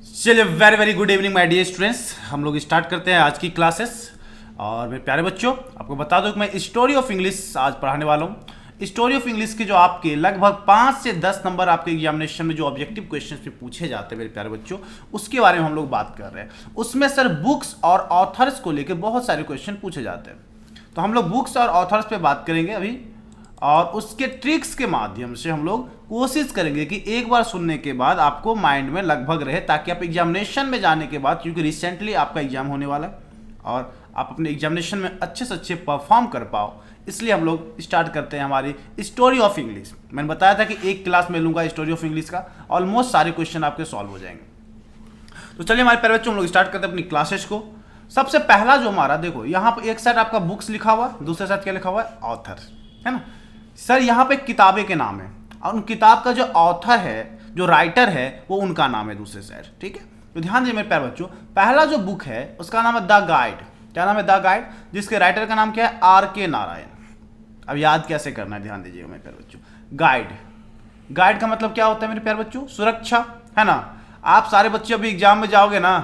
चलिए very very good evening my dear students. हम लोग स्टार्ट करते हैं आज की क्लासेस। और मेरे प्यारे बच्चों, आपको बता दूं कि मैं स्टोरी ऑफ इंग्लिश आज पढ़ाने वाला हूं। स्टोरी ऑफ इंग्लिश के जो आपके लगभग 5 से 10 नंबर आपके एग्जामिनेशन में जो ऑब्जेक्टिव क्वेश्चंस पे पूछे जाते हैं मेरे प्यारे बच्चों, उसके बारे में हम लोग बात कर रहे हैं। उसमें सर बुक्स और ऑथर्स को लेकर बहुत सारे क्वेश्चन पूछे जाते हैं, तो हम लोग बुक्स और ऑथर्स पे बात करेंगे अभी, और उसके ट्रिक्स के माध्यम से हम लोग कोशिश करेंगे कि एक बार सुनने के बाद आपको माइंड में लगभग रहे, ताकि आप एग्जामिनेशन में जाने के बाद, क्योंकि रिसेंटली आपका एग्जाम होने वाला है और आप अपने एग्जामिनेशन में अच्छे से अच्छे परफॉर्म कर पाओ, इसलिए हम लोग स्टार्ट करते हैं हमारी स्टोरी ऑफ इंग्लिश। मैंने बताया था कि एक क्लास में लूंगा स्टोरी ऑफ इंग्लिश का, ऑलमोस्ट सारे क्वेश्चन आपके सॉल्व हो जाएंगे। तो चलिए हमारे प्यारे बच्चों, हम लोग स्टार्ट करते हैं अपनी क्लासेस को। सबसे पहला जो हमारा, देखो यहाँ पर एक साइड आपका बुक्स लिखा हुआ, दूसरे साइड क्या लिखा हुआ है, ऑथर, है ना। सर यहाँ पे किताबें के नाम है और उन किताब का जो ऑथर है, जो राइटर है, वो उनका नाम है दूसरे साइड, ठीक है। तो ध्यान दीजिए मेरे प्यारे बच्चों, पहला जो बुक है उसका नाम है द गाइड। क्या नाम है? द गाइड, जिसके राइटर का नाम क्या है, R.K. नारायण। अब याद कैसे करना है, ध्यान दीजिएगा मेरे प्यारे बच्चों। गाइड, गाइड का मतलब क्या होता है मेरे प्यारे बच्चों, सुरक्षा, है ना। आप सारे बच्चे अभी एग्जाम में जाओगे ना,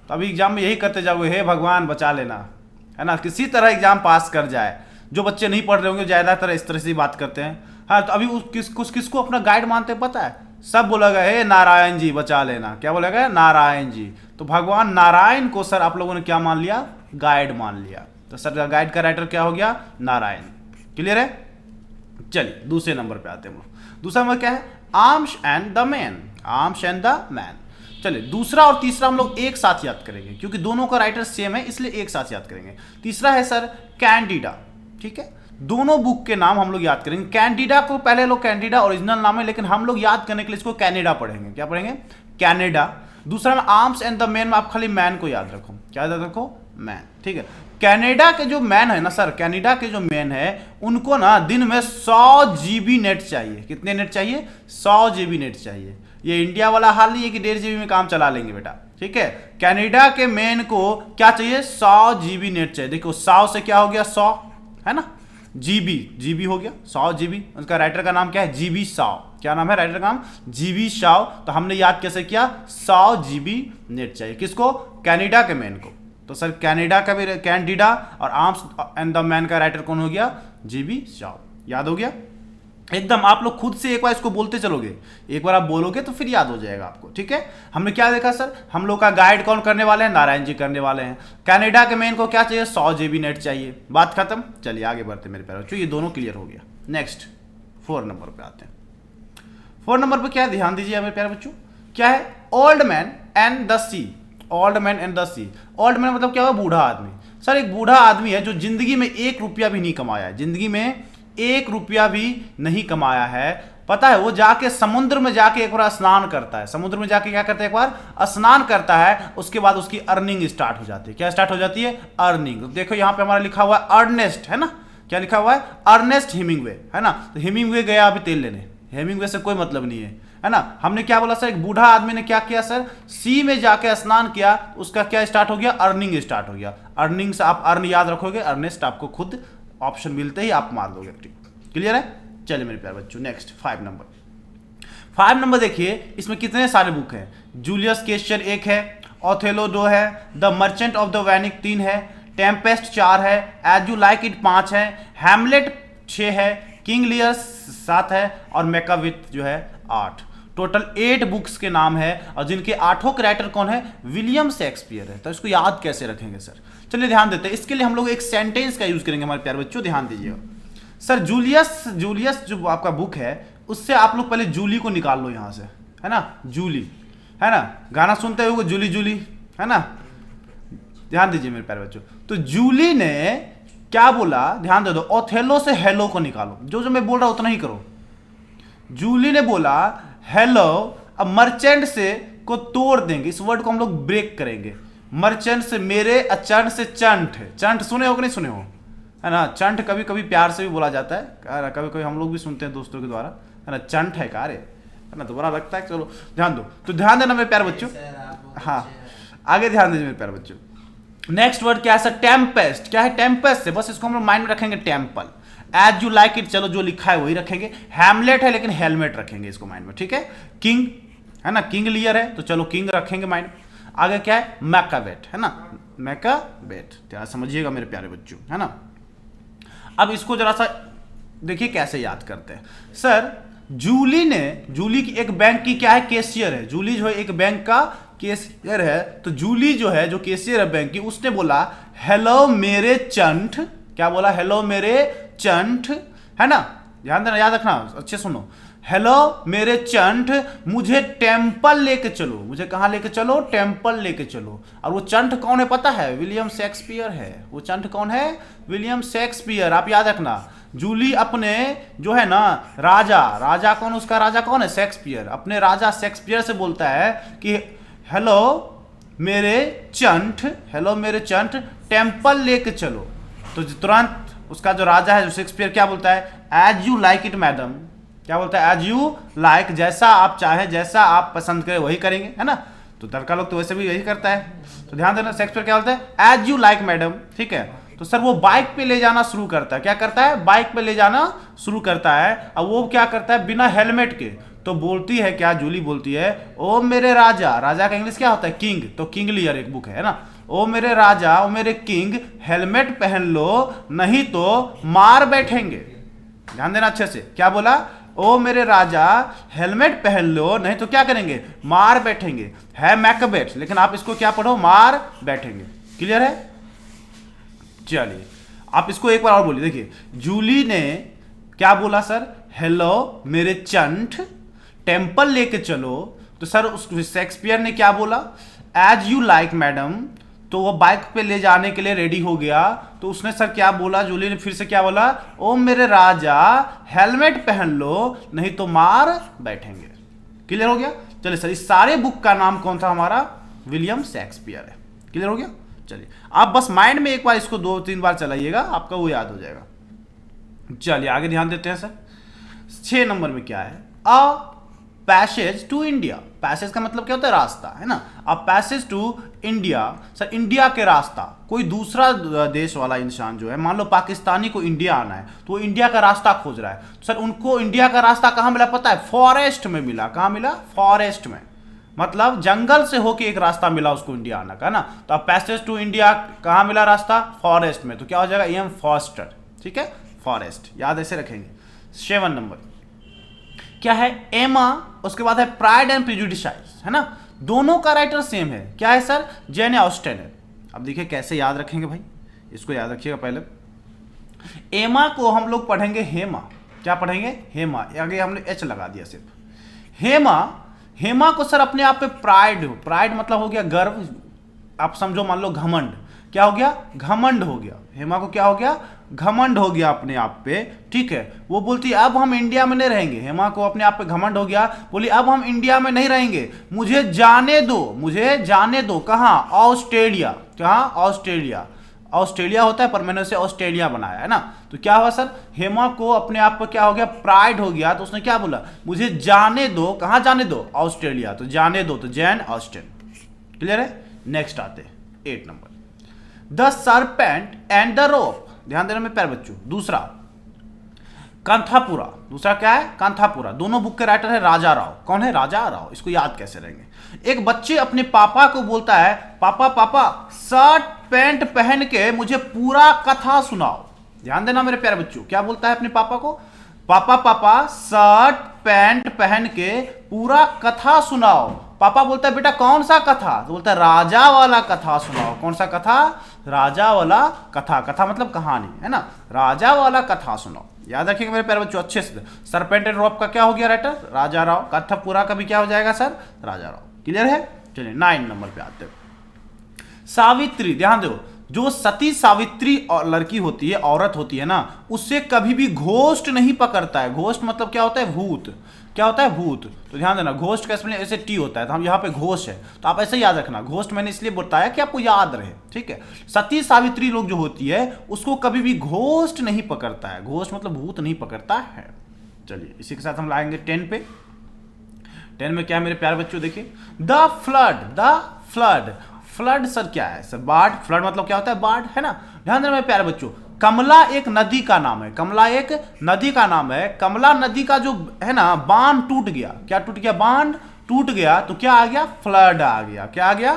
तो अभी एग्जाम में यही करते जाओगे, हे भगवान बचा लेना, है ना, किसी तरह एग्जाम पास कर जाए। जो बच्चे नहीं पढ़ रहे होंगे ज़्यादातर इस तरह से बात करते हैं। हाँ, तो अभी किसको अपना गाइड मानते हैं पता है? सब बोलेगा हे नारायण जी बचा लेना। क्या बोलेगा? नारायण जी। तो भगवान नारायण को सर आप लोगों ने क्या मान लिया? गाइड मान लिया। तो सर गाइड का राइटर क्या हो गया? नारायण। क्लियर है? चलिए दूसरे नंबर पे आते हैं हम लोग। दूसरा नंबर क्या है? Arms and the man. Arms and the man. चलिए दूसरा और तीसरा हम लोग एक साथ याद करेंगे, क्योंकि दोनों का राइटर सेम है, इसलिए एक साथ याद करेंगे। तीसरा है सर कैंडिडा, ठीक है। दोनों बुक के नाम हम लोग याद करेंगे। कैंडिडा को पहले लोग कैंडिडा ओरिजिनल नाम है, लेकिन हम लोग याद करने के लिए इसको कैनेडा पढ़ेंगे। क्या पढ़ेंगे? कैनेडा। दूसरा में आर्म्स एंड द मैन में आप खाली मैन को याद रखो। क्या याद रखो? मैन, ठीक है। कनाडा के जो मैन है ना सर, कनाडा के जो मैन है उनको ना दिन में 100 GB नेट चाहिए। कितने नेट चाहिए? 100 GB नेट चाहिए। ये इंडिया वाला हाल नहीं है कि 1.5 GB में काम चला लेंगे बेटा, ठीक है। कनाडा के मैन को क्या चाहिए? 100 GB नेट चाहिए। देखो 100 से क्या हो गया? 100, है ना। जीबी हो गया 100 GB। उसका राइटर का नाम क्या है? GB Shaw. क्या नाम है राइटर का नाम? GB Shaw. तो हमने याद कैसे किया? 100 GB नेट चाहिए। किसको? कनाडा के मैन को। तो सर कनाडा का भी कैंडिडा और आर्म्स एंड द मैन का राइटर कौन हो गया? GB Shaw. याद हो गया एकदम। आप लोग खुद से एक बार इसको बोलते चलोगे, एक बार आप बोलोगे तो फिर याद हो जाएगा आपको, ठीक है। हमने क्या देखा सर? हम लोग का गाइड कौन करने वाले हैं? नारायण जी करने वाले हैं। कनाडा के मैन को क्या चाहिए? 100 GB नेट चाहिए। बात खत्म। चलिए आगे बढ़ते मेरे प्यारे बच्चों, ये दोनों क्लियर हो गया। नेक्स्ट 4 नंबर पे आते हैं। 4 नंबर पे क्या है? ध्यान दीजिए मेरे प्यारे बच्चों, क्या है? Old Man and the Sea. Old Man and the Sea. Old man मतलब क्या हुआ? बूढ़ा आदमी। सर एक बूढ़ा आदमी है जो जिंदगी में 1 रुपया भी नहीं कमाया है, जिंदगी में 1 रुपया भी नहीं कमाया है। पता है, वो जाके समुद्र में जाके एक बार स्नान करता है। समुद्र में जाके क्या करता है? एक बार स्नान करता है, उसके बाद उसकी अर्निंग स्टार्ट हो जाती है। क्या स्टार्ट हो जाती है? अर्निंग। तो देखो यहाँ पे हमारा लिखा हुआ है अर्नेस्ट, है ना। क्या लिखा हुआ है? अर्नेस्ट हेमिंग्वे, है ना। तो हेमिंग्वे गया अभी तेल लेने, हेमिंग्वे से कोई मतलब नहीं है ना। हमने क्या बोला सर? एक बूढ़ा आदमी ने क्या किया सर? सी में जाके स्नान किया, उसका क्या स्टार्ट हो गया? अर्निंग स्टार्ट हो गया। अर्निंग से आप अर्न याद रखोगे, अर्नेस्ट आपको खुद ऑप्शन मिलते ही आप मार दोगे। क्लियर है? चलिए मेरे प्यारे बच्चों नेक्स्ट 5 नंबर। 5 नंबर देखिए, इसमें कितने सारे बुक हैं। जूलियस केसर 1 है, ओथेलो 2 है, द मर्चेंट ऑफ द वेनिक 3 है, टेम्पेस्ट 4 है, एज यू लाइक इट 5 है, हैमलेट 6 है, किंग लियर 7 है और मैकाविट जो है 8। टोटल 8 बुक्स के नाम है और जिनके 8 के राइटर कौन है? विलियम शेक्सपियर है। तो इसको याद कैसे रखेंगे सर? चलिए ध्यान देते हैं। इसके लिए हम लोग एक सेंटेंस का यूज करेंगे हमारे प्यारे बच्चों, ध्यान दीजिएगा। सर जूलियस जो आपका बुक है, उससे आप लोग पहले जूली को निकाल लो यहाँ से, है ना। जूली, है ना, गाना सुनते हुए जूली जूली, है ना। ध्यान दीजिए मेरे प्यारे बच्चों। तो जूली ने क्या बोला? ध्यान दे दो। ओथेलो से हेलो को निकालो। जो जो मैं बोल रहा हूं उतना ही करो। जूली ने बोला हेलो, अब मर्चेंट से को तोड़ देंगे, इस वर्ड को हम लोग ब्रेक करेंगे। मर्चेंट से मेरे, चंट से चंट। चंट सुने हो कि नहीं सुने हो? है ना। चंट कभी कभी प्यार से भी बोला जाता है, कभी कभी हम लोग भी सुनते हैं दोस्तों के द्वारा, है ना। चंट है का रे, है ना, तो बुरा लगता है। चलो ध्यान दो। तो ध्यान देना मेरे प्यारे बच्चों। हाँ आगे ध्यान दीजिए मेरे प्यारे बच्चों। नेक्स्ट वर्ड क्या है सर? टेम्पेस्ट। क्या है? टेम्पेस्ट से बस इसको हम लोग माइंड में रखेंगे temple. As You Like It, चलो जो लिखा है वही रखेंगे। हैमलेट है लेकिन हेलमेट रखेंगे इसको माइंड में, ठीक है। किंग है ना, किंग लियर है तो चलो किंग रखेंगे माइंड में। आगे क्या है, मैकाबेट, है ना, मैकाबेट, क्या समझिएगा मेरे प्यारे बच्चों, है ना। अब इसको जरा सा देखिए कैसे याद करते हैं। सर जूली की एक बैंक की क्या है, कैशियर है। जूली जो है एक बैंक का कैशियर है, तो जूली जो है, जो कैशियर है बैंक की, उसने बोला हेलो मेरे चंट, क्या बोला, हेलो मेरे चंट, है ना, ध्यान देना, याद रखना, अच्छे सुनो। हेलो मेरे चंट, मुझे टेम्पल लेके चलो, मुझे कहां लेके चलो, टेम्पल लेके चलो। और वो चंट कौन है पता है, विलियम शेक्सपियर है। वो चंट कौन है, विलियम शेक्सपियर। आप याद रखना, जूली अपने जो है ना राजा कौन, उसका राजा कौन है, शेक्सपियर, अपने राजा शेक्सपियर से बोलता है कि हेलो मेरे चंट, हेलो मेरे चंट, टेम्पल लेके चलो। तो तुरंत उसका जो राजा है, जो शेक्सपियर, क्या बोलता है, As You Like It madam, क्या बोलता है, एज यू लाइक, जैसा आप चाहे, जैसा आप पसंद करें वही करेंगे, है ना। तो लड़का लोग तो वैसे भी यही करता है। तो ध्यान देना, शेक्सपियर क्या बोलता है, एज यू लाइक मैडम, ठीक है। तो सर वो बाइक पे ले जाना शुरू करता है, क्या करता है, बाइक पे ले जाना शुरू करता है। अब वो क्या करता है, बिना हेलमेट के। तो बोलती है क्या, जूली बोलती है, ओ मेरे राजा, राजा का इंग्लिश क्या होता है, किंग, तो किंग लियर एक बुक है ना, ओ मेरे राजा, ओ मेरे किंग, हेलमेट पहन लो नहीं तो मार बैठेंगे। ध्यान देना अच्छे से, क्या बोला, ओ मेरे राजा हेलमेट पहन लो नहीं तो क्या करेंगे, मार बैठेंगे। है मैकबेट, लेकिन आप इसको क्या पढ़ो, मार बैठेंगे। क्लियर है, चलिए आप इसको एक बार और बोलिए। देखिए जूली ने क्या बोला सर, हेलो मेरे चंट, टेम्पल लेके चलो। तो सर उस शेक्सपियर ने क्या बोला, एज यू लाइक मैडम। तो वो बाइक पे ले जाने के लिए रेडी हो गया। तो उसने सर क्या बोला, जूली ने फिर से क्या बोला, ओ मेरे राजा हेलमेट पहन लो नहीं तो मार बैठेंगे। क्लियर हो गया। चलिए सर, इस सारे बुक का नाम कौन था हमारा, विलियम शेक्सपियर है। क्लियर हो गया। चलिए आप बस माइंड में एक बार इसको 2-3 बार चलाइएगा, आपका वो याद हो जाएगा। चलिए आगे ध्यान देते हैं सर। 6 नंबर में क्या है, A Passage to India. Passage का मतलब क्या होता है, रास्ता, है ना। A Passage to India, sir India के रास्ता, कोई दूसरा देश वाला इंसान जो है, मान लो पाकिस्तानी को इंडिया आना है तो वो इंडिया का रास्ता खोज रहा है। तो सर उनको इंडिया का रास्ता कहाँ मिला पता है, फॉरेस्ट में मिला। कहाँ मिला, फॉरेस्ट में, मतलब जंगल से होके एक रास्ता मिला उसको इंडिया आना का ना। तो अब पैसेज टू इंडिया कहाँ मिला रास्ता, फॉरेस्ट में। तो क्या हो जाएगा, एम फॉस्टर, ठीक है, फॉरेस्ट, याद ऐसे रखेंगे। 7 नंबर क्या है, एमा, उसके बाद है प्राइड एंड प्रेजुडिस, है ना। दोनों का राइटर सेम है, क्या है सर, जेन ऑस्टेन है। अब देखिए कैसे याद रखेंगे भाई, इसको याद रखिएगा। पहले एमा को हम लोग पढ़ेंगे हेमा, क्या पढ़ेंगे, हेमा, आगे हमने एच लगा दिया सिर्फ। हेमा, हेमा को सर अपने आप पे प्राइड, प्राइड मतलब हो गया गर्व, आप समझो, मान लो घमंड, क्या हो गया, घमंड हो गया। हेमा को क्या हो गया, घमंड हो गया अपने आप पे, ठीक है। वो बोलती है अब हम इंडिया में नहीं रहेंगे, हेमा को अपने आप पे घमंड हो गया, बोली अब हम इंडिया में नहीं रहेंगे, मुझे जाने दो, मुझे जाने दो। कहाँ, ऑस्ट्रेलिया, कहाँ, ऑस्ट्रेलिया, ऑस्ट्रेलिया होता है पर मैंने उसे ऑस्ट्रेलिया बनाया है ना। तो क्या हुआ सर, हेमा को अपने आप पर क्या हो गया, प्राइड हो गया। तो उसने क्या बोला, मुझे जाने दो, कहाँ जाने दो, ऑस्ट्रेलिया, तो जाने दो, तो जैन ऑस्टिन। क्लियर है। नेक्स्ट आते 8 number, the serpent and the rope. ध्यान देना मेरे प्यारे बच्चों। दूसरा कांथापुरा, दूसरा क्या है, कांथापुरा। दोनों बुक के राइटर है राजा राव। कौन है, राजा राव। इसको याद कैसे रहेंगे, एक बच्चे अपने पापा को बोलता है, पापा पापा शर्ट पैंट पहन के मुझे पूरा कथा सुनाओ। ध्यान देना मेरे प्यारे बच्चों, क्या बोलता है अपने पापा को, पापा पापा शर्ट पैंट पहन के पूरा कथा सुनाओ। पापा बोलता है बेटा कौन सा कथा, तो बोलता है राजा वाला कथा सुनाओ। कौन सा कथा, राजा वाला कथा, कथा मतलब कहानी, है ना, राजा वाला कथा सुनाओ। याद रखिएगा मेरे प्यारे बच्चों अच्छे से। सरपेंट एंड रोप का क्या हो गया राइटर, राजा राव। कांथापुरा का भी क्या हो जाएगा सर, राजा राव। क्लियर है। चलिए 9 नंबर पे आते हैं, सावित्री। ध्यान दो, जो सती सावित्री और लड़की होती है, औरत होती है ना, उससे कभी भी घोस्ट नहीं पकड़ता है। घोस्ट मतलब क्या होता है, भूत। क्या होता है, भूत। तो ध्यान देना, घोस्ट का स्पेलिंग ऐसे टी होता है, तो हम यहाँ पे घोष है, तो आप ऐसे याद रखना। घोस्ट मैंने इसलिए बताया कि आपको याद रहे, ठीक है। सती सावित्री लोग जो होती है उसको कभी भी घोस्ट नहीं पकड़ता है। घोस्ट मतलब भूत नहीं पकड़ता है। चलिए इसी के साथ हम लाएंगे 10 पे। 10 में क्या है मेरे प्यारे बच्चों, देखिए the flood, the flood. Flood sir क्या है सर, बाढ़। फ्लड मतलब क्या होता है, बाढ़, है ना। ध्यान देना मेरे प्यारे बच्चों, कमला एक नदी का नाम है, कमला एक नदी का नाम है। कमला नदी का जो है ना बांध टूट गया, क्या टूट गया, बांध टूट गया तो क्या आ गया, फ्लड आ गया। क्या आ गया,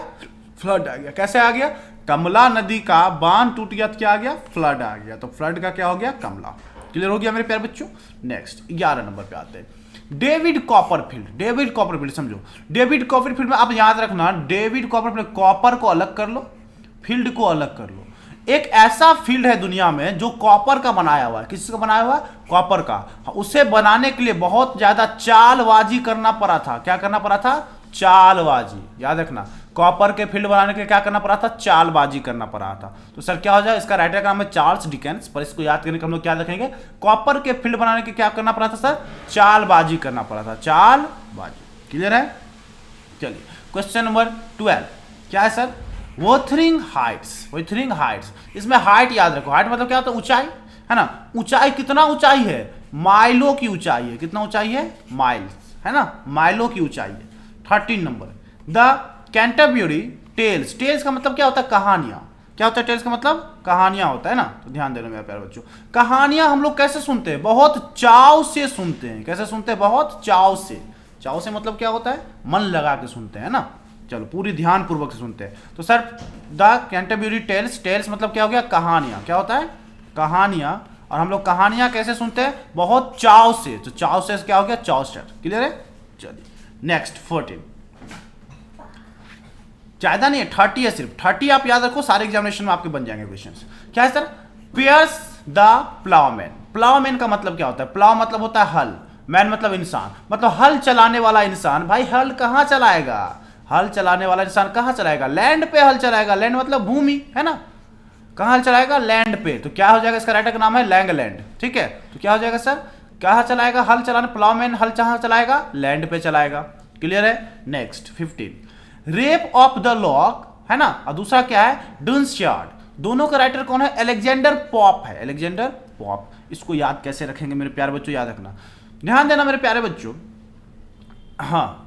फ्लड आ गया। कैसे आ गया, कमला नदी का बांध टूट गया तो क्या आ गया, फ्लड आ गया। तो फ्लड का क्या हो गया, कमला। क्लियर हो गया मेरे प्यारे बच्चों। नेक्स्ट 11 नंबर पे आते हैं। David Copperfield. डेविड कॉपरफील्ड समझो, डेविड कॉपरफील्ड में आप याद रखना, डेविड कॉपरफील्ड, कॉपर को अलग कर लो, फील्ड को अलग कर लो। एक ऐसा फील्ड है दुनिया में जो कॉपर का बनाया हुआ है। किसका बनाया हुआ है, कॉपर का। उसे बनाने के लिए बहुत ज्यादा चालबाजी करना पड़ा था। क्या करना पड़ा था, चालबाजी। याद रखना, कॉपर के फील्ड बनाने के लिए क्या करना पड़ा था, चालबाजी करना पड़ा था। तो सर क्या हो जाए, इसका राइटर का नाम है चार्ल्स डिकेंस, पर इसको याद करने के हम लोग क्या रखेंगे, कॉपर के फील्ड बनाने के क्या करना पड़ा था सर, चालबाजी करना पड़ा था, चालबाजी। क्लियर है। चलिए क्वेश्चन नंबर 12 क्या है सर, वोथरिंग हाइट्स। वोथरिंग हाइट्स, इसमें हाइट याद रखो। हाइट मतलब क्या होता है, ऊंचाई, है ना। ऊंचाई कितना ऊंचाई है, माइलों की ऊंचाई है। कितना ऊंचाई है, माइल्स, है ना, माइलों की ऊंचाई है। 13 number, the Canterbury Tales. Tales का मतलब क्या होता है, कहानियां। क्या होता है टेल्स का मतलब, कहानियां होता है ना। तो ध्यान देना मेरे प्यारे बच्चों, कहानियां हम लोग कैसे सुनते हैं, बहुत चाव से सुनते हैं। कैसे सुनते हैं, बहुत चाव से। चाव से मतलब क्या होता है, मन लगा के सुनते हैं ना। चलो पूरी ध्यान पूर्वक से सुनते हैं। तो sir the Canterbury Tales, tales मतलब क्या हो गया, कहानियां। क्या होता है, कहानियां। और हम लोग कहानियां कैसे सुनते हैं, बहुत चाव से। तो चाव से क्या हो गया, चौसठ। क्लियर है। चलिए नेक्स्ट 14, ज्यादा नहीं है, 30 है सिर्फ। 30 आप याद रखो, सारे एग्जामिनेशन में आपके बन जाएंगे क्वेश्चंस। क्या है sir, piers the Ploughman. Ploughman का मतलब क्या होता है, प्लाउ मतलब होता है हल, मैन मतलब इंसान, मतलब हल चलाने वाला इंसान। भाई हल कहां चलाएगा, हल चलाने वाला इंसान कहां चलाएगा, लैंड पे हल चलाएगा। लैंड मतलब भूमि, है ना। कहां हल चलाएगा, लैंड पे। तो क्या हो जाएगा, इसका राइटर का नाम है लैंगलैंड। ठीक है, तो क्या हो जाएगा सर, कहां चलाएगा, हल चलाने, प्लाउमैन हल कहां चलाएगा, लैंड पे चलाएगा। क्लियर है। Next 15, rape of the lock, है ना। और दूसरा क्या है, डुन्सयार्ड। दोनों का राइटर कौन है, अलेक्जेंडर पॉप है, अलेक्जेंडर पॉप। इसको याद कैसे रखेंगे मेरे प्यारे बच्चों, याद रखना, ध्यान देना मेरे प्यारे बच्चों। हाँ,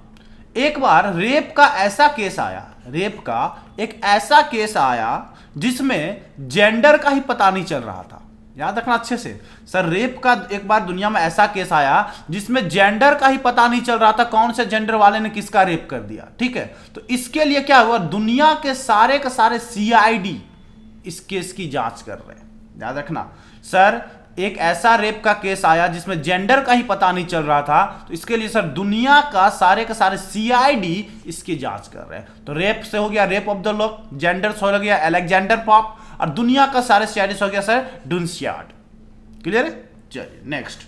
एक बार रेप का ऐसा केस आया, रेप का एक ऐसा केस आया जिसमें जेंडर का ही पता नहीं चल रहा था। याद रखना अच्छे से सर, रेप का एक बार दुनिया में ऐसा केस आया जिसमें जेंडर का ही पता नहीं चल रहा था, कौन से जेंडर वाले ने किसका रेप कर दिया। ठीक है, तो इसके लिए क्या हुआ, दुनिया के सारे सीआईडी इस केस की जांच कर रहे हैं। याद रखना सर, एक ऐसा रेप का केस आया जिसमें जेंडर का ही पता नहीं चल रहा था, तो इसके लिए सर दुनिया का सारे सीआईडी इसकी जांच कर रहे हैं। तो रेप से हो गया rape of the lock, gender से हो गया अलेक्जेंडर पॉप, और दुनिया का सारे सीआईडी हो गया सर डुन्सयार्ड। क्लियर है। चलिए next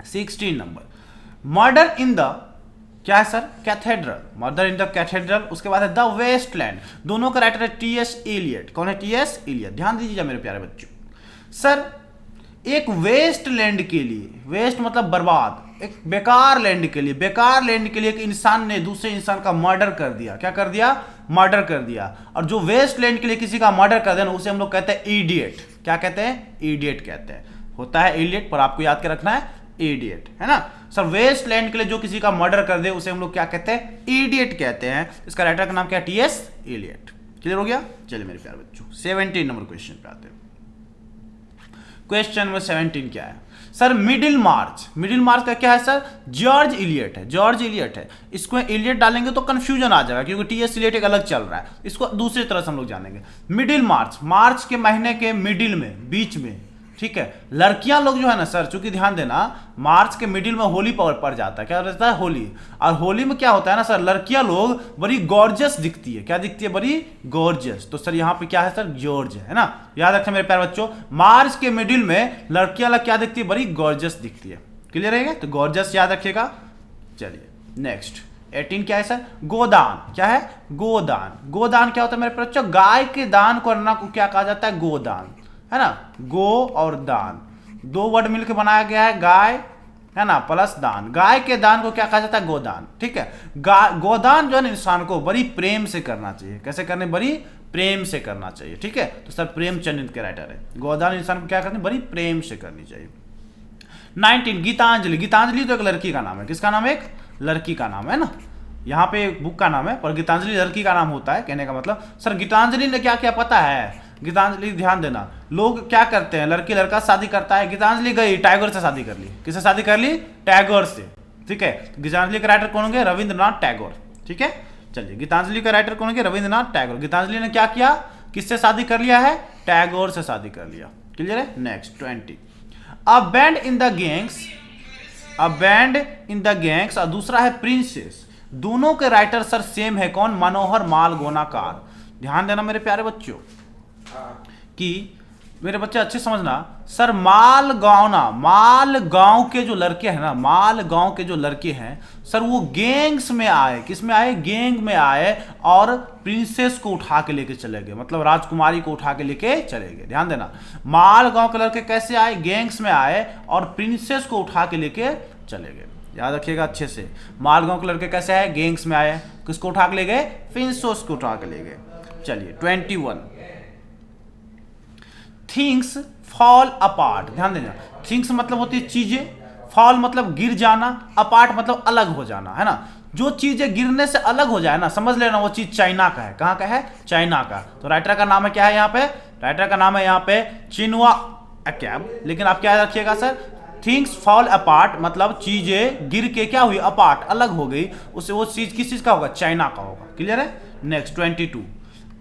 16 number, murder in the, क्या है sir, cathedral. Murder in the cathedral. उसके बाद है द वेस्टलैंड। दोनों का राइटर है टी.एस. एलियट। कौन है, टी.एस. एलियट। ध्यान दीजिएगा मेरे प्यारे बच्चों, सर एक वेस्ट लैंड के लिए, वेस्ट मतलब बर्बाद, एक बेकार लैंड के लिए, बेकार लैंड के लिए एक इंसान ने दूसरे इंसान का मर्डर कर दिया। क्या कर दिया, मर्डर कर दिया। और जो वेस्ट लैंड के लिए किसी का मर्डर कर देना, उसे हम लोग कहते हैं इडियट। क्या कहते हैं, इडियट कहते हैं। होता है इडियट, पर आपको याद के रखना है इडियट, है ना। सर वेस्ट लैंड के लिए जो किसी का मर्डर कर दे उसे हम लोग क्या कहते हैं, इडियट कहते हैं। इसका राइटर का नाम क्या है, टी.एस. एलियट। क्लियर हो गया। चलिए मेरे प्यारे बच्चों 17 नंबर क्वेश्चन पे आते हैं। क्वेश्चन नंबर 17 क्या है सर, मिडिल मार्च। मिडिल मार्च का क्या है सर, जॉर्ज इलियट है, जॉर्ज इलियट है। इसको इलियट डालेंगे तो कंफ्यूजन आ जाएगा, क्योंकि टी.एस. इलियट एक अलग चल रहा है, इसको दूसरी तरह से हम लोग जानेंगे। मिडिल मार्च, मार्च के महीने के मिडिल में, बीच में। ठीक है, लड़कियां लोग जो है ना सर, चूंकि ध्यान देना मार्च के मिडिल में होली पड़ जाता है। क्या रहता है, होली। और होली में क्या होता है ना सर, लड़कियां लोग बड़ी गॉर्जियस दिखती है। क्या दिखती है, बड़ी गॉर्जियस। तो सर यहाँ पे क्या है सर, जॉर्ज है ना। याद रखें मेरे प्यारे बच्चों, मार्च के मिडिल में लड़कियां लोग क्या दिखती है, बड़ी गॉर्जियस दिखती है। क्लियर है, तो गॉर्जियस याद रखिएगा। चलिए नेक्स्ट 18 क्या है सर, गोदान। क्या है, गोदान। गोदान क्या होता है मेरे प्यारे बच्चों, गाय के दान करना को क्या कहा जाता है, गोदान, है ना। गो और दान, दो वर्ड मिलकर बनाया गया है, गाय, है ना, प्लस दान। गाय के दान को क्या कहा जाता है, गोदान। ठीक है, गोदान जो है ना इंसान को बड़ी प्रेम से करना चाहिए। कैसे करने, बड़ी प्रेम से करना चाहिए। ठीक है, तो सर प्रेमचंद के राइटर है। गोदान इंसान को क्या करनी, बड़ी प्रेम से करनी चाहिए। 19 गीतांजलि। गीतांजलि तो एक लड़की का नाम है। किसका नाम है, एक लड़की का नाम है ना। यहाँ पे एक बुक का नाम है, पर गीतांजलि लड़की का नाम होता है। कहने का मतलब सर गीतांजलि ने क्या क्या पता है, गीतांजलि, ध्यान देना, लोग क्या करते हैं, लड़की लड़का शादी करता है, गीतांजलि गई टैगोर से शादी कर ली। किससे शादी कर ली, टैगोर से। ठीक है। तो गीतांजलि के राइटर कौन होंगे? रविंद्रनाथ टैगोर। ठीक है, चलिए गीतांजलि का राइटर कौन होंगे? रविंद्रनाथ टैगोर। गीतांजलि ने क्या किया? किससे शादी कर लिया है? टैगोर से शादी कर लिया। क्लियर है? Next 20, a band in the gangs, a band in the gangs और दूसरा है प्रिंसेस। दोनों के राइटर सर सेम है, कौन? मनोहर मालगोनाकार। ध्यान देना मेरे प्यारे बच्चों कि मेरे बच्चे अच्छे समझना, सर मालगांव के जो लड़के हैं ना, मालगांव के जो लड़के हैं सर, वो गैंग्स में आए। किस में आए? गैंग में आए और प्रिंसेस को उठा के लेके चले गए, मतलब राजकुमारी को उठा के लेके चले गए। ध्यान देना, मालगांव के लड़के कैसे आए? गैंग्स में आए और प्रिंसेस को उठा के लेके चले गए। याद रखिएगा अच्छे से, मालगांव के लड़के कैसे आए? गैंग्स में आए, किसको उठा के ले गए? प्रिंसेस को उठा के ले गए। चलिए 21, थिंग्स फॉल अपार्ट। ध्यान देना, थिंग्स मतलब होती है चीजें, फॉल मतलब गिर जाना, अपार्ट मतलब अलग हो जाना, है ना। जो चीजें गिरने से अलग हो जाए ना, समझ लेना वो चीज चाइना का है। कहाँ का है? चाइना का। तो राइटर का नाम है क्या है यहाँ पे? राइटर का नाम है यहाँ पे चिनुआ अकैब। लेकिन आप क्या रखिएगा सर? थिंग्स फॉल अपार्ट मतलब चीजें गिर के क्या हुई? अपार्ट, अलग हो गई। उससे वो चीज किस चीज का होगा? चाइना का होगा। क्लियर है? Next 22,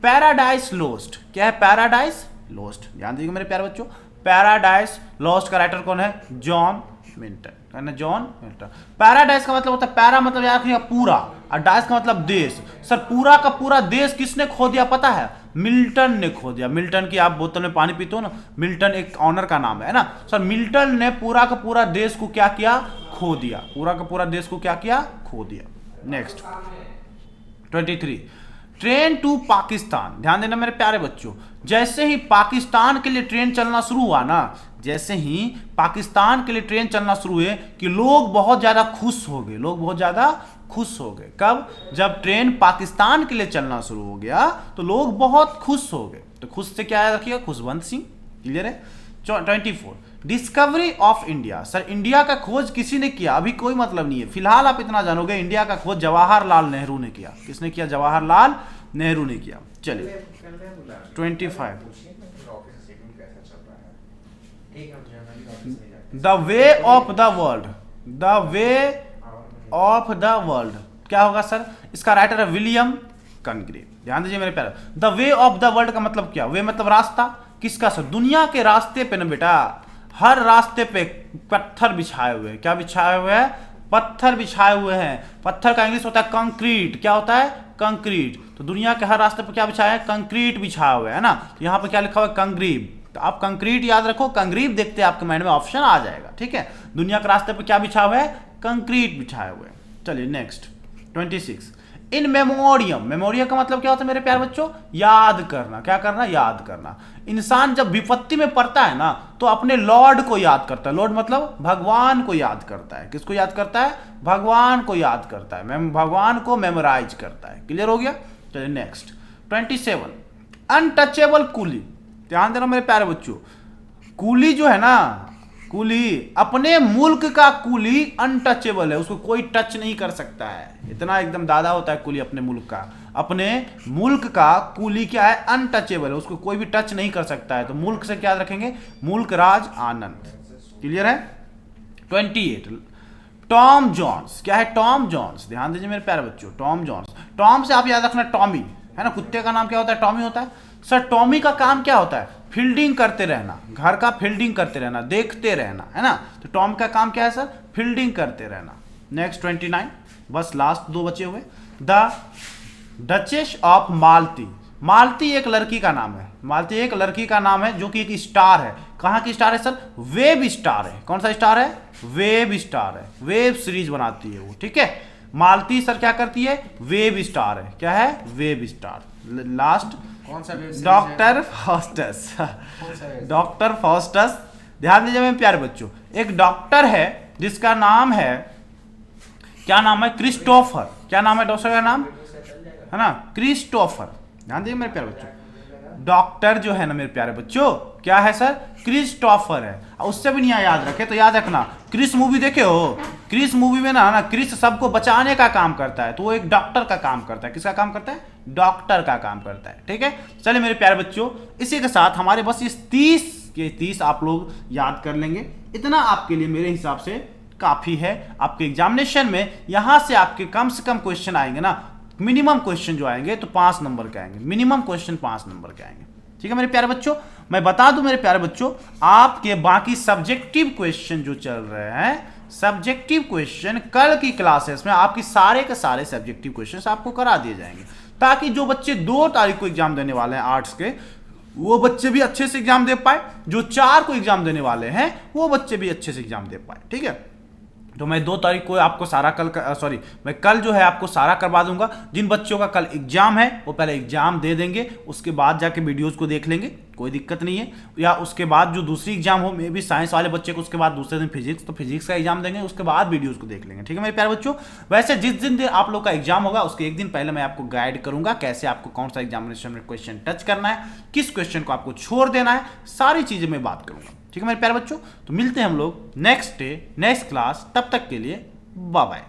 paradise lost. क्या है? Paradise lost. ध्यान दीजिए मेरे प्यारे बच्चों, पैराडाइज लॉस्ट का राइटर कौन है? John Milton. John Milton. Paradise का मतलब होता है, पैरा मतलब याद रखिएगा पूरा, और डाइस का मतलब देश। सर पूरा का पूरा देश किसने खो दिया पता है? मिल्टन ने खो दिया। मिल्टन की आप बोतल में पानी पीते हो ना, मिल्टन एक ऑनर का नाम है ना। सर मिल्टन ने पूरा का पूरा देश को क्या किया? खो दिया। पूरा का पूरा देश को क्या किया? खो दिया। Next 23, Train to Pakistan. ध्यान देना मेरे प्यारे बच्चों, जैसे ही पाकिस्तान के लिए ट्रेन चलना शुरू हुआ ना, जैसे ही पाकिस्तान के लिए ट्रेन चलना शुरू हुए कि लोग बहुत ज्यादा खुश हो गए। लोग बहुत ज्यादा खुश हो गए। कब? जब ट्रेन पाकिस्तान के लिए चलना शुरू हो गया तो लोग बहुत खुश हो गए। तो खुश से क्या याद रखिएगा? खुशवंत सिंह। क्लियर है? 24, discovery of India. Sir India का खोज किसी ने किया? अभी कोई मतलब नहीं है, फिलहाल आप इतना जानोगे, इंडिया का खोज जवाहरलाल नेहरू ने किया। किसने किया? जवाहरलाल नेहरू ने किया। चलिए 25, the way of the world. The way of the world क्या होगा सर? इसका राइटर है विलियम कनग्रेव। ध्यान दीजिए मेरे प्यारे, the way of the world का मतलब क्या? वे मतलब रास्ता। किसका सर? दुनिया के रास्ते पे ना बेटा, हर रास्ते पे पत्थर बिछाए हुए हैं। क्या बिछाए हुए हैं? पत्थर बिछाए हुए हैं। पत्थर का इंग्लिश होता है कंक्रीट। क्या होता है? कंक्रीट। तो दुनिया के हर रास्ते पे क्या बिछाया है? कंक्रीट बिछाया हुआ है ना। तो यहाँ पे क्या लिखा हुआ है? कंग्रीव। तो आप कंक्रीट याद रखो, कंग्रीव देखते आपके माइंड में ऑप्शन आ जाएगा। ठीक है, दुनिया के रास्ते पे क्या बिछा हुआ है? कंक्रीट बिछाए हुए हैं। चलिए नेक्स्ट 26, इन मेमोरियम। मेमोरियम का मतलब क्या होता है मेरे प्यारे बच्चों? याद करना। क्या करना? याद करना। इंसान जब विपत्ति में पड़ता है ना तो अपने लॉर्ड को याद करता है। लॉर्ड मतलब भगवान को याद करता है। किसको याद करता है? भगवान को याद करता है। भगवान को मेमोराइज करता है। क्लियर हो गया? चलिए नेक्स्ट 27, अनटचेबल कूली। ध्यान देना मेरे प्यारे बच्चों, कूली जो है ना, कूली अपने मुल्क का कूली अनटचेबल है, उसको कोई टच नहीं कर सकता है। इतना एकदम दादा होता है कूली अपने मुल्क का। अपने मुल्क का कूली क्या है? अनटचेबल है, उसको कोई भी टच नहीं कर सकता है। तो मुल्क से क्या रखेंगे? मुल्क राज आनंद। क्लियर है? 28, टॉम जॉन्स। क्या है? Tom Jones. ध्यान दीजिए मेरे प्यारे बच्चों, टॉम जॉन्स। टॉम से आप याद रखना टॉमी, है ना। कुत्ते का नाम क्या होता है? टॉमी होता है। सर टॉमी का काम क्या होता है? फील्डिंग करते रहना, घर का फील्डिंग करते रहना, देखते रहना, है ना। तो टॉम का काम क्या है सर? फील्डिंग करते रहना। नेक्स्ट 29, बस लास्ट दो बचे हुए। द डचेस ऑफ मालती। मालती एक लड़की का नाम है। मालती एक लड़की का नाम है जो कि एक स्टार है। कहाँ की स्टार है सर? वेब स्टार है। कौन सा स्टार है? वेब स्टार है। वेब सीरीज बनाती है वो। ठीक है, मालती सर क्या करती है? वेब स्टार है। क्या है? Web star. लास्ट कौन सा web series? Doctor Faustus. Doctor Faustus. ध्यान दीजिए मेरे प्यारे बच्चों, एक डॉक्टर है जिसका नाम है, क्या नाम है? क्रिस्टोफर। क्या नाम है डॉक्टर का नाम? है ना, क्रिस्टोफर। ध्यान दीजिए मेरे प्यारे बच्चों, डॉक्टर जो है ना मेरे प्यारे बच्चों, क्या है सर? क्रिस्टोफर है। उससे भी नहीं याद रखे तो याद रखना, क्रिस मूवी देखे हो? क्रिस मूवी में ना क्रिस सबको बचाने का काम करता है, तो वो एक डॉक्टर का काम करता है। किसका काम करता है? डॉक्टर का काम करता है। ठीक है, चलिए मेरे प्यारे बच्चों, इसी के साथ हमारे बस इस 30 के 30 आप लोग याद कर लेंगे। इतना आपके लिए मेरे हिसाब से काफ़ी है। आपके एग्जामिनेशन में यहाँ से आपके कम से कम क्वेश्चन आएंगे ना, मिनिमम क्वेश्चन जो आएंगे तो 5 नंबर के आएंगे, मिनिमम क्वेश्चन 5 नंबर के आएंगे। ठीक है मेरे प्यारे बच्चों, मैं बता दूं मेरे प्यारे बच्चों, आपके बाकी सब्जेक्टिव क्वेश्चन जो चल रहे हैं, सब्जेक्टिव क्वेश्चन कल की क्लासेस में आपकी सारे के सारे सब्जेक्टिव क्वेश्चंस आपको करा दिए जाएंगे, ताकि जो बच्चे 2 तारीख को एग्जाम देने वाले हैं आर्ट्स के, वो बच्चे भी अच्छे से एग्जाम दे पाए, जो 4 को एग्जाम देने वाले हैं वो बच्चे भी अच्छे से एग्जाम दे पाए। ठीक है, तो मैं 2 तारीख को आपको सारा मैं कल जो है आपको सारा करवा दूंगा। जिन बच्चों का कल एग्जाम है वो पहले एग्जाम दे देंगे, उसके बाद जाके वीडियोस को देख लेंगे, कोई दिक्कत नहीं है। या उसके बाद जो दूसरी एग्जाम हो, मे भी साइंस वाले बच्चे को उसके बाद दूसरे दिन फिजिक्स, तो फिजिक्स का एग्जाम देंगे, उसके बाद वीडियोस को देख लेंगे। ठीक है मेरे प्यारे बच्चों, वैसे जिस दिन आप लोग का एग्जाम होगा उसके एक दिन पहले मैं आपको गाइड करूंगा कैसे आपको कौन सा एग्जामिनेशन में क्वेश्चन टच करना है, किस क्वेश्चन को आपको छोड़ देना है, सारी चीजें मैं बात करूंगा। ठीक है मेरे प्यारे बच्चों, तो मिलते हैं हम लोग नेक्स्ट डे नेक्स्ट क्लास, तब तक के लिए बाय बाय।